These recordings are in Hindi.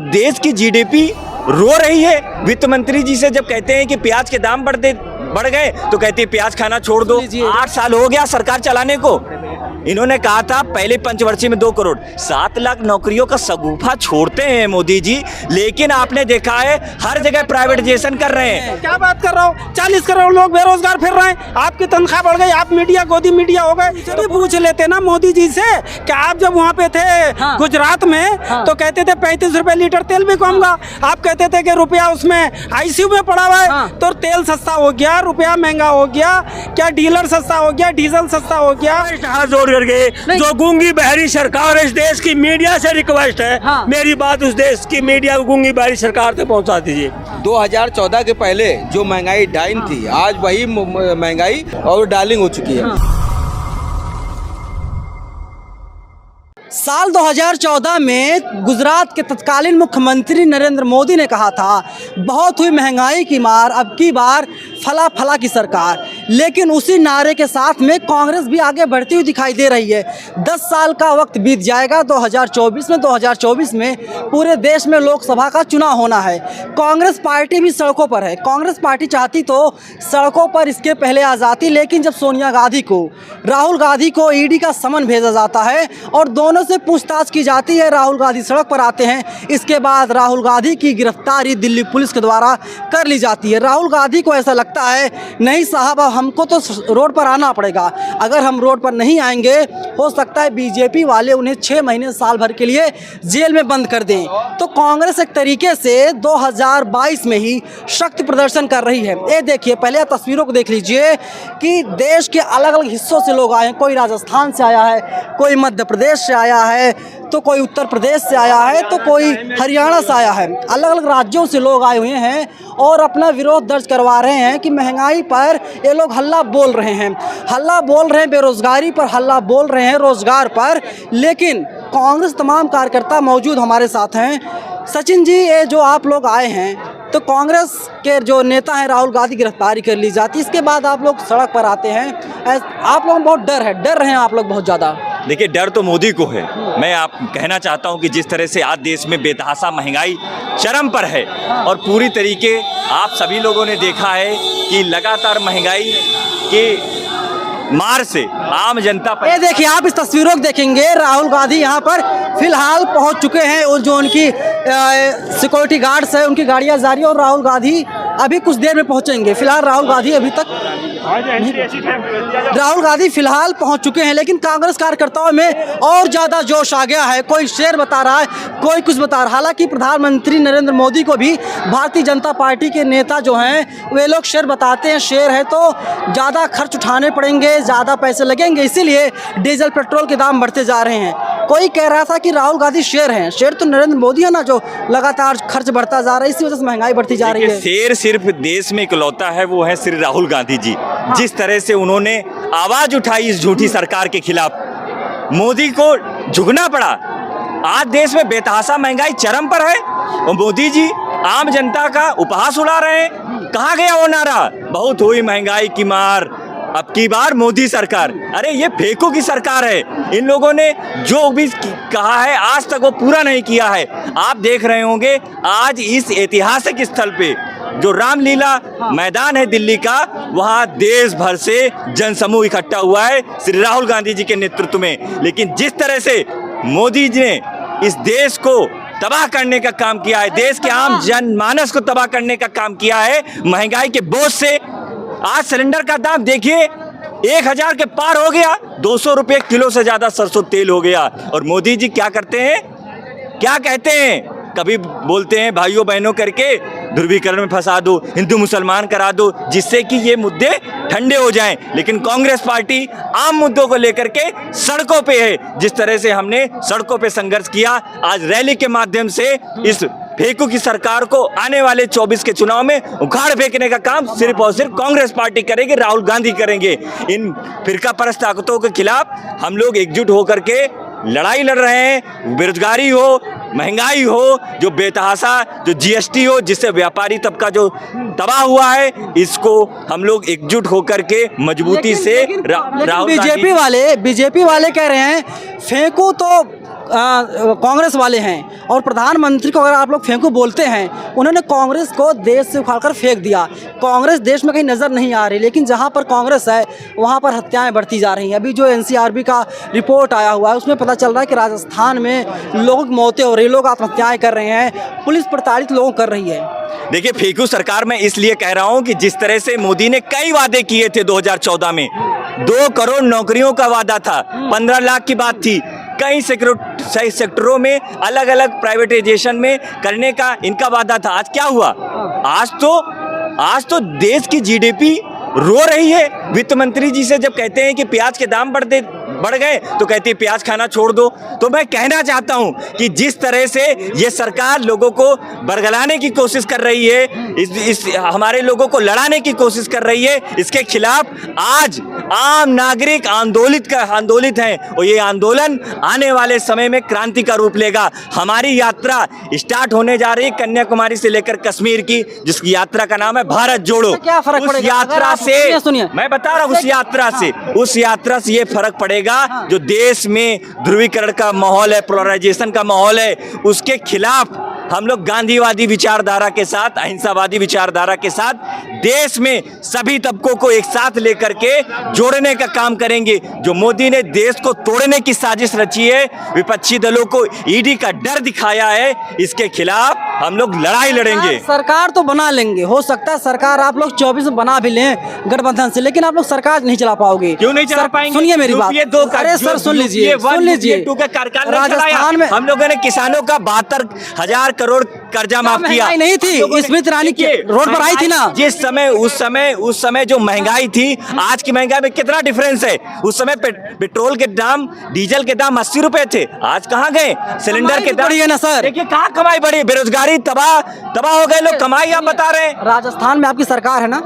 देश की जीडीपी रो रही है। वित्त मंत्री जी से जब कहते हैं कि प्याज के दाम बढ़ गए तो कहती है प्याज खाना छोड़ दो। 8 साल हो गया सरकार चलाने को। इन्होंने कहा था पहले पंचवर्षीय में 2 करोड़ 7 लाख नौकरियों का सगुफा छोड़ते हैं मोदी जी, लेकिन आपने देखा है हर जगह प्राइवेटाइजेशन कर रहे हैं। क्या बात कर रहा हूँ, 40 करोड़ लोग बेरोजगार फिर रहे हैं, आपकी तनख्वाह बढ़ गई, आप मीडिया गोदी मीडिया हो गए। तो पूछ लेते ना मोदी जी से कि आप जब वहाँ पे थे गुजरात में तो कहते थे 35 रुपए लीटर तेल भी कहूँगा, आप कहते थे कि रुपया उसमें आईसीयू में पड़ा हुआ है। तो तेल सस्ता हो गया, रुपया महंगा हो गया, क्या डीलर सस्ता हो गया, डीजल सस्ता हो गया। जो गूंगी बहरी सरकार है इस देश की, मीडिया से रिक्वेस्ट है मेरी बात उस देश की मीडिया को गूंगी बहरी सरकार तक पहुंचा दीजिए। 2014 के पहले जो महंगाई डाइन थी, आज वही महंगाई और डार्लिंग हो चुकी है। साल 2014 में गुजरात के तत्कालीन मुख्यमंत्री नरेंद्र मोदी ने कहा था बहुत हुई महंगाई की मार, अब की बार फला फला की सरकार। लेकिन उसी नारे के साथ में कांग्रेस भी आगे बढ़ती हुई दिखाई दे रही है। 10 साल का वक्त बीत जाएगा 2024 में पूरे देश में लोकसभा का चुनाव होना है। कांग्रेस पार्टी भी सड़कों पर है। कांग्रेस पार्टी चाहती तो सड़कों पर इसके पहले आ जाती, लेकिन जब सोनिया गांधी को, राहुल गांधी को ईडी का समन भेजा जाता है और दोनों से पूछताछ की जाती है, राहुल गांधी सड़क पर आते हैं, इसके बाद राहुल गांधी की गिरफ्तारी दिल्ली पुलिस के द्वारा कर ली जाती है। राहुल गांधी को ऐसा लगता है नहीं साहब हमको तो रोड पर आना पड़ेगा, अगर हम रोड पर नहीं आएंगे हो सकता है बीजेपी वाले उन्हें 6 महीने साल भर के लिए जेल में बंद कर दें। तो कांग्रेस एक तरीके से 2022 में ही शक्ति प्रदर्शन कर रही है। ये देखिए, पहले आप तस्वीरों को देख लीजिए कि देश के अलग अलग हिस्सों से लोग आए हैं। कोई राजस्थान से आया है, कोई मध्य प्रदेश से आया है, तो कोई उत्तर प्रदेश से आया है, तो कोई हरियाणा से आया है। अलग अलग राज्यों से लोग आए हुए हैं और अपना विरोध दर्ज करवा रहे हैं कि महंगाई पर ये लोग हल्ला बोल रहे हैं, बेरोजगारी पर हल्ला बोल रहे हैं, रोजगार पर। लेकिन कांग्रेस तमाम कार्यकर्ता मौजूद हमारे साथ हैं। सचिन जी, ये जो आप लोग आए हैं तो कांग्रेस के जो नेता हैं राहुल गांधी की गिरफ्तारी कर ली जाती, इसके बाद आप लोग सड़क पर आते हैं, आप लोगों को बहुत डर रहे हैं आप लोग बहुत ज़्यादा। देखिए, डर तो मोदी को है। मैं आप कहना चाहता हूं कि जिस तरह से आज देश में बेतहाशा महंगाई चरम पर है और पूरी तरीके आप सभी लोगों ने देखा है कि लगातार महंगाई के मार से आम जनता पर। ये देखिए, आप इस तस्वीरों को देखेंगे, राहुल गांधी यहाँ पर फिलहाल पहुँच चुके हैं और जो उनकी सिक्योरिटी गार्ड्स है उनकी गाड़ियाँ जारी, और राहुल गांधी अभी कुछ देर में पहुँचेंगे। फिलहाल राहुल गांधी फिलहाल पहुंच चुके हैं, लेकिन कांग्रेस कार्यकर्ताओं में और ज़्यादा जोश आ गया है। कोई शेर बता रहा है, कोई कुछ बता रहा है। हालांकि प्रधानमंत्री नरेंद्र मोदी को भी भारतीय जनता पार्टी के नेता जो हैं वे लोग शेर बताते हैं, शेर है तो ज़्यादा खर्च उठाने पड़ेंगे, ज़्यादा पैसे लगेंगे, इसीलिए डीजल पेट्रोल के दाम बढ़ते जा रहे हैं। कोई कह रहा था कि राहुल गांधी शेर हैं, शेर तो नरेंद्र मोदी है ना, जो लगातार खर्च बढ़ता जा रहा है, इसी वजह से महंगाई बढ़ती जा रही है। शेर सिर्फ देश में इकलौता है, वो है श्री राहुल गांधी जी। जिस तरह से उन्होंने आवाज उठाई इस झूठी सरकार के खिलाफ, मोदी को झुकना पड़ा। आज देश में बेतहाशा महंगाई चरम पर है और मोदी जी आम जनता का उपहास उड़ा रहे हैं। कहाँ गया वो नारा, बहुत हुई महंगाई की मार, अब की बार मोदी सरकार। अरे ये फेंको की सरकार है। इन लोगों ने जो भी कहा है आज तक वो पूरा नहीं किया है। आप देख रहे होंगे आज इस ऐतिहासिक स्थल पे जो रामलीला मैदान है दिल्ली का, वहाँ देश भर से जनसमूह इकट्ठा हुआ है श्री राहुल गांधी जी के नेतृत्व में। लेकिन जिस तरह से मोदी जी ने इस देश को तबाह करने का काम किया है, देश के आम जनमानस को तबाह करने का काम किया है महंगाई के बोझ से। आज सिलेंडर का दाम देखिए 1000 के पार हो गया, 200 रुपये किलो से ज्यादा सरसों तेल हो गया। और मोदी जी क्या करते हैं, क्या कहते हैं, कभी बोलते हैं भाइयों बहनों करके ध्रुवीकरण में फंसा दो, हिंदू मुसलमान करा दो, जिससे कि ये मुद्दे ठंडे हो जाएं। लेकिन कांग्रेस पार्टी आम मुद्दों को लेकर के सड़कों पे है। जिस तरह से हमने सड़कों पे संघर्ष किया, आज रैली के माध्यम से इस फेंकू की सरकार को आने वाले 24 के चुनाव में उखाड़ फेंकने का काम सिर्फ और सिर्फ कांग्रेस पार्टी करेगी, राहुल गांधी करेंगे। इन फिरका परस्त ताकतों के खिलाफ हम लोग एकजुट होकर के लड़ाई लड़ रहे हैं। बेरोजगारी हो, महंगाई हो, जो बेतहाशा जो जीएसटी हो, जिससे व्यापारी तबका जो तबाह हुआ है, इसको हम लोग एकजुट होकर के मजबूती से बीजेपी वाले कह रहे हैं फेंको तो कांग्रेस वाले हैं और प्रधानमंत्री को अगर आप लोग फेंको बोलते हैं, उन्होंने कांग्रेस को देश से उखाड़कर फेंक दिया। कांग्रेस देश में कहीं नज़र नहीं आ रही, लेकिन जहां पर कांग्रेस है वहां पर हत्याएं बढ़ती जा रही हैं। अभी जो एनसीआरबी का रिपोर्ट आया हुआ है उसमें पता चल रहा है कि राजस्थान में लोगों की मौतें हो रही, लोग आत्महत्याएं कर रहे हैं, पुलिस प्रताड़ित लोगों कर रही है। देखिए, फेंकू सरकार मैं इसलिए कह रहा हूं कि जिस तरह से मोदी ने कई वादे किए थे 2014 में, 2 करोड़ नौकरियों का वादा था, 15 लाख की बात थी, कई सेक्टरों में अलग अलग प्राइवेटाइजेशन में करने का इनका वादा था। आज क्या हुआ? आज तो देश की जीडीपी रो रही है। वित्त मंत्री जी से जब कहते हैं कि प्याज के दाम बढ़ गए तो कहती है प्याज खाना छोड़ दो। तो मैं कहना चाहता हूं कि जिस तरह से ये सरकार लोगों को बरगलाने की कोशिश कर रही है, इस हमारे लोगों को लड़ाने की कोशिश कर रही है, इसके खिलाफ आज आम नागरिक आंदोलित हैं और ये आंदोलन आने वाले समय में क्रांति का रूप लेगा। हमारी यात्रा स्टार्ट होने जा रही है कन्याकुमारी से लेकर कश्मीर की, जिसकी यात्रा का नाम है भारत जोड़ो। क्या फर्क उस पड़ेगा? यात्रा से सुनिए, मैं बता रहा हूं, उस यात्रा से ये फर्क पड़ेगा जो देश में ध्रुवीकरण का माहौल है, पोलराइजेशन का माहौल है, उसके खिलाफ हम लोग गांधीवादी विचारधारा के साथ, अहिंसावादी विचारधारा के साथ देश में सभी तबकों को एक साथ लेकर के जोड़ने का काम करेंगे। जो मोदी ने देश को तोड़ने की साजिश रची है, विपक्षी दलों को ईडी का डर दिखाया है, इसके खिलाफ हम लोग लड़ाई लड़ेंगे। सरकार तो बना लेंगे, हो सकता है सरकार आप लोग 24 में बना भी लें गठबंधन से, लेकिन आप लोग सरकार नहीं चला पाओगे। क्यों नहीं चला पाएंगे? सुनिए मेरी बात। अरे सर सुन लीजिए, राजस्थान में हम लोगों ने किसानों का 72,000 करोड़ कर्जा माफ किया। नहीं थी, स्मृति ईरानी की रोड पर आई थी ना। जिस समय उस समय जो महंगाई थी, आज की महंगाई में कितना डिफरेंस है। उस समय पेट्रोल के दाम, डीजल के दाम 80 रुपए थे, आज कहाँ गए? सिलेंडर के दाम बढ़ी है ना सर। देखिए कहाँ कमाई बढ़ी, बेरोजगारी तबाह हो गए लोग, कमाई आप बता रहे हैं। राजस्थान में आपकी सरकार है ना?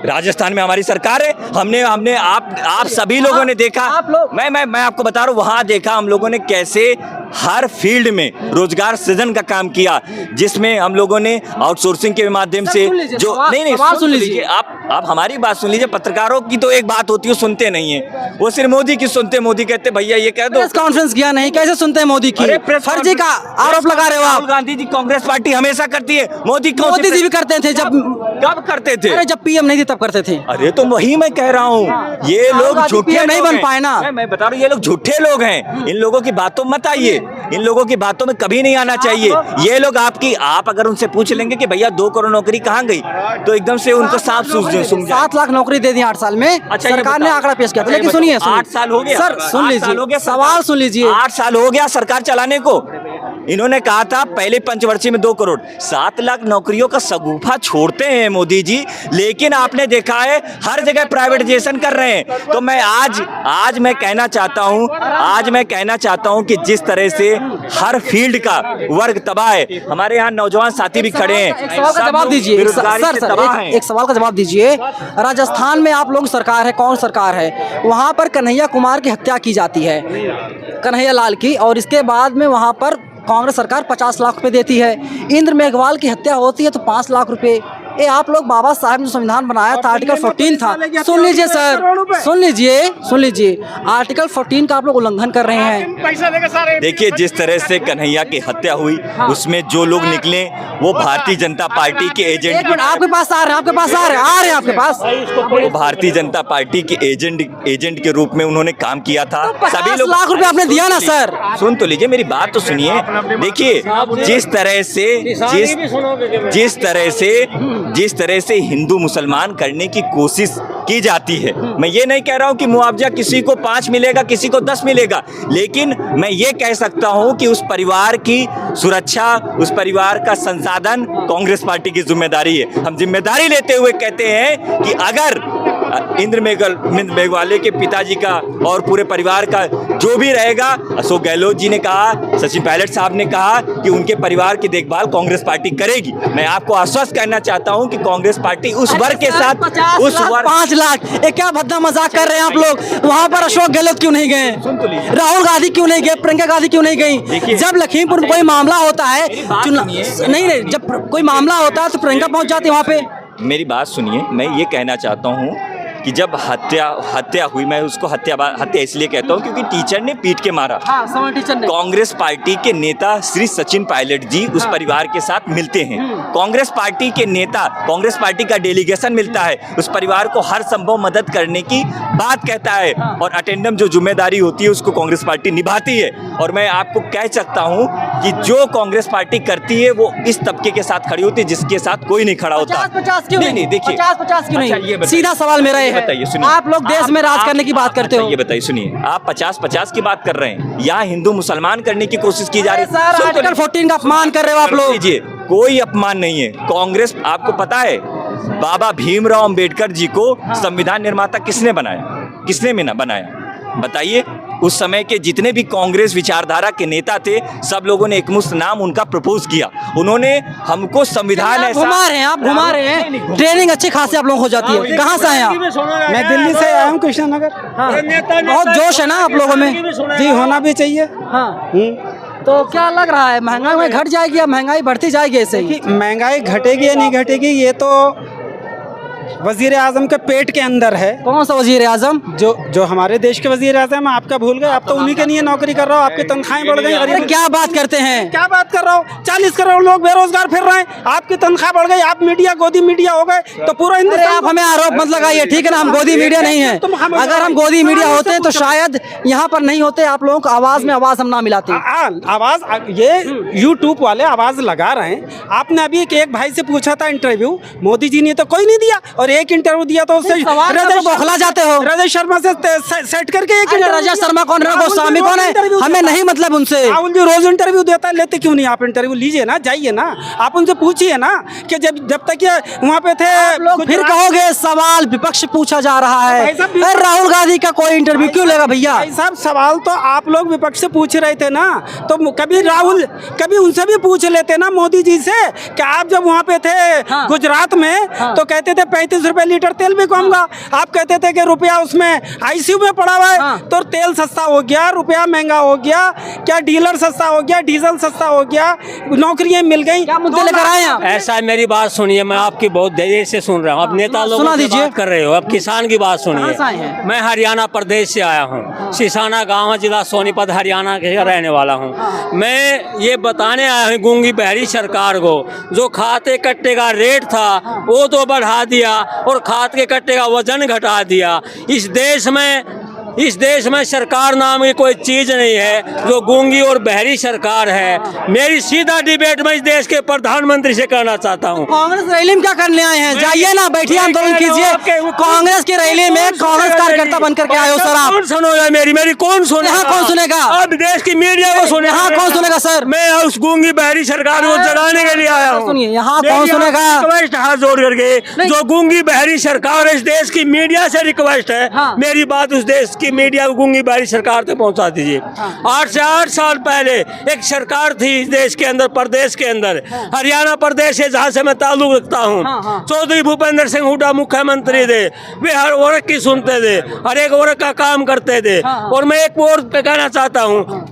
राजस्थान में हमारी सरकार है। हमने आप सभी लोगों ने देखा, मैं आपको बता रहा हूँ, वहां देखा हम लोगों ने कैसे हर फील्ड में रोजगार सृजन का काम किया, जिसमें हम लोगों ने आउटसोर्सिंग के माध्यम से जो नहीं सुन लीजिए, आप हमारी बात सुन लीजिए। पत्रकारों की तो एक बात होती है, सुनते नहीं है, वो सिर्फ मोदी की सुनते। मोदी कहते भैया ये कह दो, प्रेस कॉन्फ्रेंस किया नहीं, कैसे सुनते हैं मोदी की? फर्जी का आरोप लगा रहे हो आप। राहुल गांधी जी कांग्रेस पार्टी हमेशा करती है, मोदी जी भी करते थे। कब करते थे? अरे जब पीएम नहीं थे तब करते थे। अरे तो वही मैं कह रहा हूँ, ये लोग झूठे नहीं बन पाए ना। मैं बता रहा हूँ, ये लोग झूठे लोग हैं, इन लोगों की बातों में मत आइए, इन लोगों की बातों में कभी नहीं आना चाहिए। ये लोग आप अगर उनसे पूछ लेंगे कि भैया 2 करोड़ नौकरी कहाँ गई, तो एकदम से उनको साफ सूझ 7 लाख नौकरी दे दी 8 साल में। अच्छा, सरकार ने आंकड़ा पेश किया था, लेकिन सुनिए 8 साल हो गया सर, सुन लीजिए सवाल सुन लीजिए। 8 साल हो गया सरकार चलाने को। इन्होंने कहा था पहले पंचवर्षीय में 2 करोड़, 7 लाख नौकरियों का सगुफा छोड़ते हैं मोदी जी, लेकिन आपने देखा है हर जगह प्राइवेटाइजेशन कर रहे हैं। तो मैं आज मैं कहना चाहता हूं कि जिस तरह से हर फील्ड का वर्ग तबाह है, हमारे यहाँ नौजवान साथी भी खड़े हैं। एक सवाल का जवाब दीजिए सर, एक सवाल का जवाब दीजिए। राजस्थान में आप लोग सरकार है, कौन सरकार है? वहाँ पर कन्हैया कुमार की हत्या की जाती है, कन्हैया लाल की, और इसके बाद में वहाँ पर कांग्रेस सरकार 50 लाख रुपए देती है। इंद्र मेघवाल की हत्या होती है तो 5 लाख रुपए। ये आप लोग बाबा साहब ने संविधान बनाया था, आर्टिकल 14 था। सुन लीजिए सर, सुन लीजिए, आर्टिकल 14 का आप लोग उल्लंघन कर रहे हैं। देखिए जिस तरह से कन्हैया की हत्या हुई, उसमें जो लोग निकले वो भारतीय जनता पार्टी के एजेंट, आपके पास आ रहे हैं आपके पास, वो भारतीय जनता पार्टी के एजेंट के रूप में उन्होंने काम किया था। सभी लोग लाख रुपए आपने दिया ना सर। सुन तो लीजिए, मेरी बात तो सुनिए। देखिए जिस तरह से हिंदू मुसलमान करने की कोशिश की जाती है, मैं ये नहीं कह रहा हूं कि मुआवजा किसी को 5 मिलेगा, किसी को 10 मिलेगा, लेकिन मैं ये कह सकता हूं कि उस परिवार की सुरक्षा, उस परिवार का संसाधन कांग्रेस पार्टी की जिम्मेदारी है। हम जिम्मेदारी लेते हुए कहते हैं कि अगर इंद्र मेघवाले के पिताजी का और पूरे परिवार का जो भी रहेगा, अशोक गहलोत जी ने कहा, सचिन पायलट साहब ने कहा कि उनके परिवार की देखभाल कांग्रेस पार्टी करेगी। मैं आपको आश्वस्त करना चाहता हूं कि कांग्रेस पार्टी उस वर्ग के साथ, उस वर्ग 5 लाख, ये क्या भद्दा मजाक कर रहे हैं आप लोग? वहां पर अशोक गहलोत क्यों नहीं गए? राहुल गांधी क्यों नहीं गए? प्रियंका गांधी क्यों नहीं गई? जब लखीमपुर में कोई मामला होता है, नहीं, जब कोई मामला होता है तो प्रियंका पहुंच जाती है वहां पे। मेरी बात सुनिए, मैं ये कहना चाहता हूं कि जब हत्या हुई, मैं उसको हत्या इसलिए कहता हूँ क्योंकि टीचर ने पीट के मारा। हाँ, समर टीचर ने। कांग्रेस पार्टी के नेता श्री सचिन पायलट जी उस परिवार के साथ मिलते हैं। कांग्रेस पार्टी के नेता, कांग्रेस पार्टी का डेलीगेशन मिलता है, उस परिवार को हर संभव मदद करने की बात कहता है और अटेंडम जो जिम्मेदारी होती है उसको कांग्रेस पार्टी निभाती है। और मैं आपको कह सकता हूं कि जो कांग्रेस पार्टी करती है वो इस तबके के साथ खड़ी होती है जिसके साथ कोई नहीं खड़ा होता। 50-50 क्यों नहीं? देखिए 50-50 क्यों अच्छा, ये नहीं? बताइए। सीधा सवाल मेरा ये बताइए, है, सुनिए। आप लोग देश में राज करने की बात करते हो। ये बताइए, सुनिए, आप 50-50 की बात कर रहे हैं, यहाँ हिंदू मुसलमान करने की कोशिश की जा रही सर, सुन तो आर्टिकल लीजिए। 14 का अपमान कर रहे हो आप लोग। लीजिए, कोई अपमान नहीं है। कांग्रेस, आपको पता है बाबा भीमराव अंबेडकर जी को संविधान निर्माता किसने बनाया, किसने बनाया बताइए? उस समय के जितने भी कांग्रेस विचारधारा के नेता थे सब लोगों ने एकमुश्त नाम उनका प्रपोज किया। उन्होंने हमको संविधान आप घुमा रहे हैं, आप घुमा रहे हैं। ट्रेनिंग अच्छी खासी आप लोगों को हो जाती है। कहाँ से आए आप? मैं दिल्ली से आया हूँ, कृष्ण नगर। बहुत जोश है ना आप लोगों में? जी, होना भी चाहिए। हाँ, तो क्या लग रहा है, महंगाई घट जाएगी या महंगाई बढ़ती जाएगी ऐसे ही? महंगाई घटेगी या नहीं घटेगी ये तो वजीर आजम के पेट के अंदर है। कौन सा वजीर आजम? जो हमारे देश के वजीर आजम, आपका भूल गए? आप तो उन्हीं के लिए नौकरी कर रहे हो, आपकी तनख्वाहें बढ़ गई। अरे क्या बात करते हैं? क्या बात कर रहा हो? 40 करोड़ लोग बेरोजगार फिर रहे हैं, आपकी तनख्वाह बढ़ गई, आप मीडिया गोदी मीडिया हो गए, तो पूरा हिंदुस्तान। आप हमें आरोप मत लगाइए, ठीक है ना? हम गोदी मीडिया नहीं है। अगर हम गोदी मीडिया होते तो शायद यहाँ पर नहीं होते, आप लोगों को आवाज में आवाज हम ना मिलाते। आवाज ये यूट्यूब वाले आवाज लगा रहे हैं। आपने अभी एक भाई से पूछा था इंटरव्यू, मोदी जी ने तो कोई नहीं दिया, और एक इंटरव्यू दिया तो उससे बौखला जाते हो। रजत शर्मा से सेट करके एक रजत शर्मा कौन है, गोस्वामी कौन है? हमें नहीं मतलब उनसे। राहुल जी रोज इंटरव्यू देता है, लेते क्यों नहीं? आप इंटरव्यू लीजिए ना, जाइए ना, आप उनसे पूछिए ना कि जब तक ये वहाँ पे थे। लोग फिर कहोगे सवाल विपक्ष पूछा जा रहा है, राहुल गांधी का कोई इंटरव्यू क्यों लेगा भैया? भाई साहब, सवाल तो आप लोग विपक्ष से पूछ रहे थे ना, तो कभी उनसे भी पूछ लेते ना मोदी जी से कि आप जब वहाँ पे थे गुजरात में तो कहते थे 35 रुपए लीटर तेल भी कहूँगा, आप कहते थे कि रुपया उसमें आईसीयू में पड़ा हुआ है, तो तेल सस्ता हो गया, रुपया महंगा हो गया, क्या डीलर सस्ता हो गया, डीजल सस्ता हो गया, नौकरियां मिल गई। क्या मुद्दे लेकर आए आप? ऐसा मेरी बात सुनिए, मैं आपकी बहुत देर से सुन रहा हूँ। अब नेता लोग सुना दीजिए। बात कर रहे हो, अब किसान की बात कहाँ से आए सुनिए। हैं? मैं हरियाणा प्रदेश से आया हूँ, सिसाना गाँव, जिला सोनीपत, हरियाणा के रहने वाला हूँ। मैं ये बताने आया हूँ गूंगी बहरी सरकार को, जो खाते कट्टे का रेट था वो तो बढ़ा दिया और खाद के कट्टे का वजन घटा दिया। इस देश में सरकार नाम की कोई चीज नहीं है, जो गूंगी और बहरी सरकार है। मेरी सीधा डिबेट में इस देश के प्रधानमंत्री से करना चाहता हूँ। कांग्रेस रैली में क्या करने आए हैं? जाइए ना, बैठिए, आंदोलन कीजिए। कांग्रेस की रैली में कांग्रेस कार्यकर्ता बनकर के आए हो सर आप। कौन सुनेगा मेरी कौन सुनेगा? यहाँ कौन सुनेगा? अब देश की मीडिया को सुनेगा। यहाँ कौन सुनेगा सर? मैं उस गूंगी बहरी सरकार को जगाने के लिए आया हूँ। सुनिए, यहाँ कौन सुनेगा? रिक्वेस्ट हाथ जोड़ करके, जो गूंगी बहरी सरकार, इस देश की मीडिया से रिक्वेस्ट है, मेरी बात उस देश की मीडिया को गूंगी बहरी सरकार तक पहुंचा दीजिए। 8 से 8 साल पहले एक सरकार थी इस देश के अंदर, प्रदेश के अंदर, हरियाणा प्रदेश है जहाँ से मैं ताल्लुक रखता हूँ। चौधरी भूपेंद्र सिंह हुड्डा मुख्यमंत्री थे, वे हर वर्ग की सुनते थे, हर एक वर्ग का काम करते थे। और मैं एक और कहना चाहता हूँ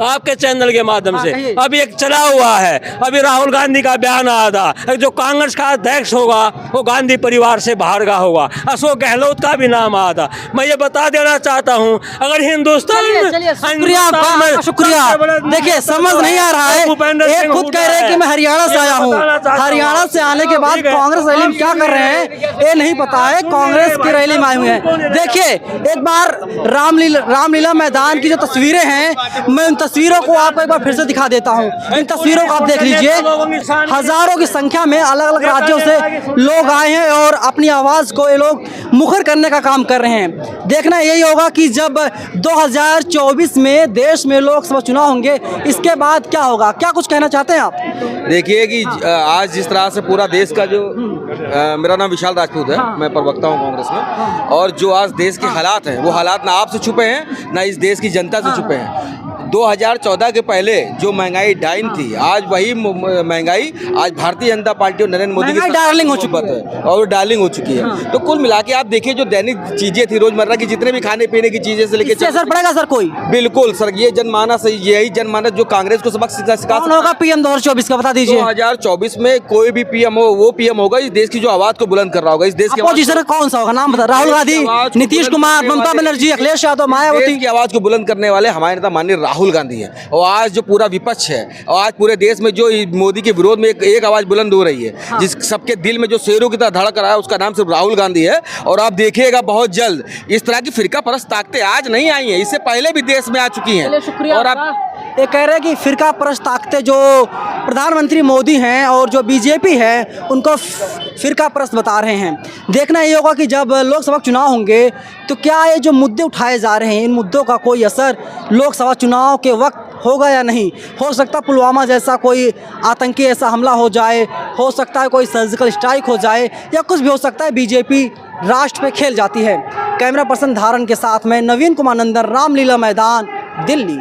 आपके चैनल के माध्यम से, अभी एक चला हुआ है, अभी राहुल गांधी का बयान आया था, जो कांग्रेस का अध्यक्ष होगा वो गांधी परिवार से बाहर का होगा। अशोक गहलोत का भी नाम आया था। मैं ये बता देना चाहता हूँ, अगर हिंदुस्तान शुक्रिया आपका, शुक्रिया। देखिए, समझ नहीं आ रहा है, ये खुद कह रहे हैं कि मैं हरियाणा से आया हूँ, हरियाणा से आने के बाद कांग्रेस रैली में क्या कर रहे हैं ये नहीं पता है, कांग्रेस की रैली में आए हुए हैं। देखिए, एक बार रामलीला मैदान की जो तस्वीरें हैं, मैं उन तस्वीरों को आपको एक बार फिर से दिखा देता हूं। इन तस्वीरों को आप देख लीजिए, हजारों की संख्या में अलग अलग राज्यों से लोग आए हैं और अपनी आवाज को ये लोग मुखर करने का काम कर रहे हैं। देखना यही होगा कि जब 2024 में देश में लोकसभा चुनाव होंगे, इसके बाद क्या होगा। क्या कुछ कहना चाहते हैं आप? देखिए कि आज जिस तरह से पूरा देश का जो मेरा नाम विशाल राजपूत है, मैं प्रवक्ता हूँ कांग्रेस में, और जो आज देश के हालात हैं वो हालात ना आपसे छुपे हैं ना इस देश की जनता से छुपे हैं। 2014 के पहले जो महंगाई डाइन थी, आज वही महंगाई आज भारतीय जनता पार्टी और नरेंद्र मोदी महंगाई डार्लिंग हो चुकी है और डार्लिंग हो चुकी है। तो कुल मिला के आप देखिए जो दैनिक चीजें थी, रोजमर्रा की जितने भी खाने पीने की चीजें से लेके इससे असर पड़ेगा सर कोई? बिल्कुल सर, ये जनमानस, यही जनमानस जो कांग्रेस को सबक सिखा कौन होगा पीएम 2024 का बता दीजिए? 2024 में कोई भी पीएम हो, वो पीएम होगा इस देश की जो आवाज को बुलंद कर रहा होगा, इस देश की अपोजिशन कौन सा होगा? नाम बता। राहुल गांधी, नीतीश कुमार, ममता बनर्जी, अखिलेश यादव, मायावती की आवाज को बुलंद करने वाले हमारे नेता माननीय राहुल गांधी हैं। और आज जो पूरा विपक्ष है, और आज पूरे देश में जो मोदी के विरोध में एक आवाज बुलंद हो रही है, जिस सबके दिल में जो शेरों की तरह धड़क रहा है, उसका नाम सिर्फ राहुल गांधी है। और आप देखिएगा बहुत जल्द इस तरह की फिरका परस्त ताकतें आज नहीं आई हैं, इससे पहले भी देश में आ चुकी हैं। और आप ये कह रहे हैं कि फिरका परस्त ताकतें जो प्रधानमंत्री मोदी हैं और जो बीजेपी है उनको फिरका परस्त बता रहे हैं। देखना ये होगा कि जब लोकसभा चुनाव होंगे तो क्या ये जो मुद्दे उठाए जा रहे हैं, इन मुद्दों का कोई असर लोकसभा चुनाव के वक्त होगा या नहीं। हो सकता है पुलवामा जैसा कोई आतंकी ऐसा हमला हो जाए, हो सकता है कोई सर्जिकल स्ट्राइक हो जाए, या कुछ भी हो सकता है। बीजेपी राष्ट्र पे खेल जाती है। कैमरा पर्सन धारण के साथ में नवीन कुमार नंदन, रामलीला मैदान, दिल्ली।